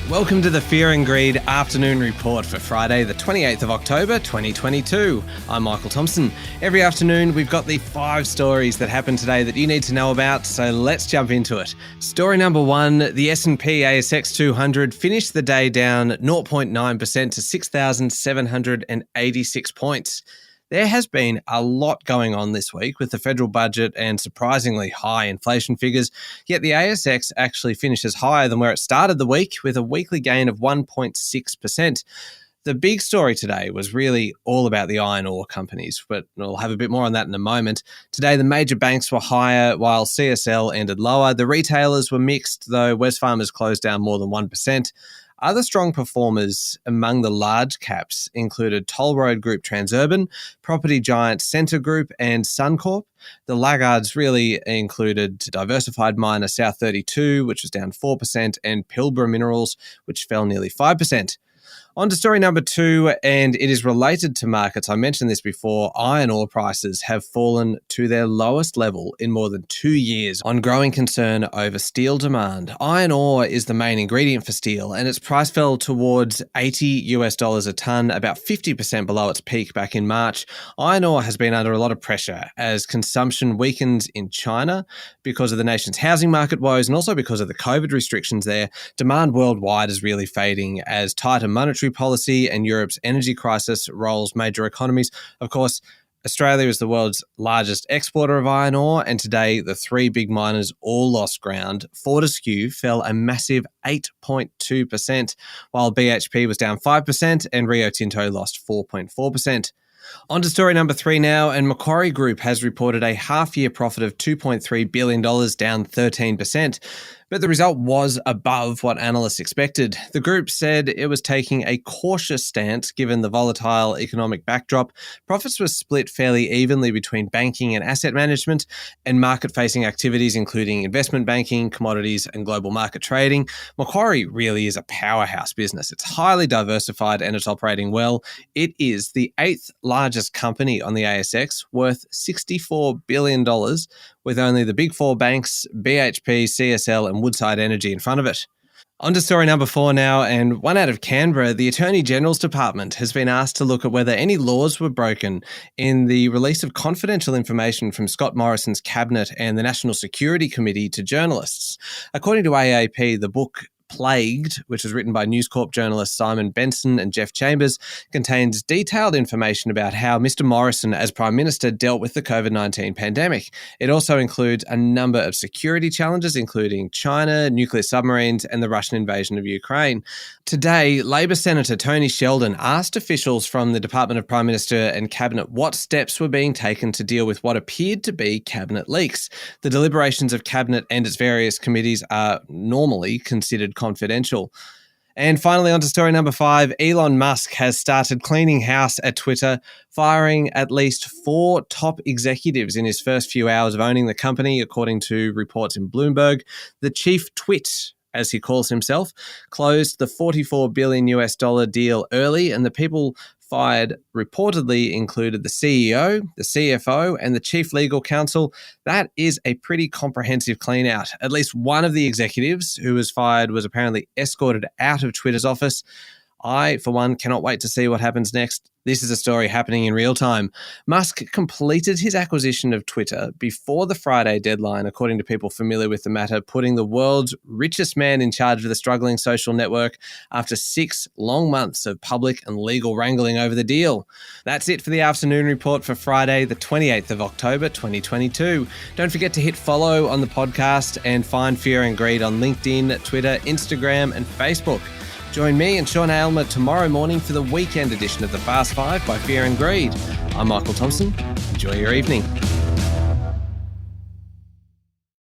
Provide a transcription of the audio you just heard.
Welcome to the Fear and Greed Afternoon Report for Friday, the 28th of October, 2022. I'm Michael Thompson. Every afternoon, we've got the 5 stories that happened today that you need to know about, so let's jump into it. Story number 1, the S&P ASX 200 finished the day down 0.9% to 6,786 points. There has been a lot going on this week with the federal budget and surprisingly high inflation figures, yet the ASX actually finishes higher than where it started the week with a weekly gain of 1.6%. The big story today was really all about the iron ore companies, but we'll have a bit more on that in a moment. Today, the major banks were higher while CSL ended lower. The retailers were mixed, though Wesfarmers closed down more than 1%. Other strong performers among the large caps included Toll Road Group Transurban, property giant Scentre Group and Suncorp. The laggards really included diversified miner South32, which was down 4%, and Pilbara Minerals, which fell nearly 5%. On to story number 2, and it is related to markets. I mentioned this before. Iron ore prices have fallen to their lowest level in more than 2 years on growing concern over steel demand. Iron ore is the main ingredient for steel, and its price fell towards $80 a tonne, about 50% below its peak back in March. Iron ore has been under a lot of pressure as consumption weakens in China because of the nation's housing market woes and also because of the COVID restrictions there. Demand worldwide is really fading as tighter monetary policy and Europe's energy crisis rolls major economies. Of course, Australia is the world's largest exporter of iron ore, and today the 3 big miners all lost ground. Fortescue fell a massive 8.2%, while BHP was down 5% and Rio Tinto lost 4.4%. On to story number 3 now, and Macquarie Group has reported a half-year profit of $2.3 billion, down 13%. But the result was above what analysts expected. The group said it was taking a cautious stance given the volatile economic backdrop. Profits were split fairly evenly between banking and asset management and market-facing activities, including investment banking, commodities, and global market trading. Macquarie really is a powerhouse business. It's highly diversified and it's operating well. It is the 8th largest company on the ASX, worth $64 billion, with only the big 4 banks, BHP, CSL and Woodside Energy in front of it. On to story number 4 now, and one out of Canberra. The Attorney General's Department has been asked to look at whether any laws were broken in the release of confidential information from Scott Morrison's cabinet and the National Security Committee to journalists. According to AAP, the book Plagued, which was written by News Corp journalists Simon Benson and Jeff Chambers, contains detailed information about how Mr. Morrison, as Prime Minister, dealt with the COVID-19 pandemic. It also includes a number of security challenges, including China, nuclear submarines, and the Russian invasion of Ukraine. Today, Labor Senator Tony Sheldon asked officials from the Department of Prime Minister and Cabinet what steps were being taken to deal with what appeared to be Cabinet leaks. The deliberations of Cabinet and its various committees are normally considered confidential. And finally, on to story number 5, Elon Musk has started cleaning house at Twitter, firing at least 4 top executives in his first few hours of owning the company, according to reports in Bloomberg. The chief twit, as he calls himself, closed the $44 billion deal early, and the people fired reportedly included the CEO, the CFO, and the chief legal counsel. That is a pretty comprehensive clean out. At least one of the executives who was fired was apparently escorted out of Twitter's office. I, for one, cannot wait to see what happens next. This is a story happening in real time. Musk completed his acquisition of Twitter before the Friday deadline, according to people familiar with the matter, putting the world's richest man in charge of the struggling social network after 6 long months of public and legal wrangling over the deal. That's it for the afternoon report for Friday, the 28th of October, 2022. Don't forget to hit follow on the podcast and find Fear and Greed on LinkedIn, Twitter, Instagram, and Facebook. Join me and Sean Aylmer tomorrow morning for the weekend edition of the Fast 5 by Fear and Greed. I'm Michael Thompson. Enjoy your evening.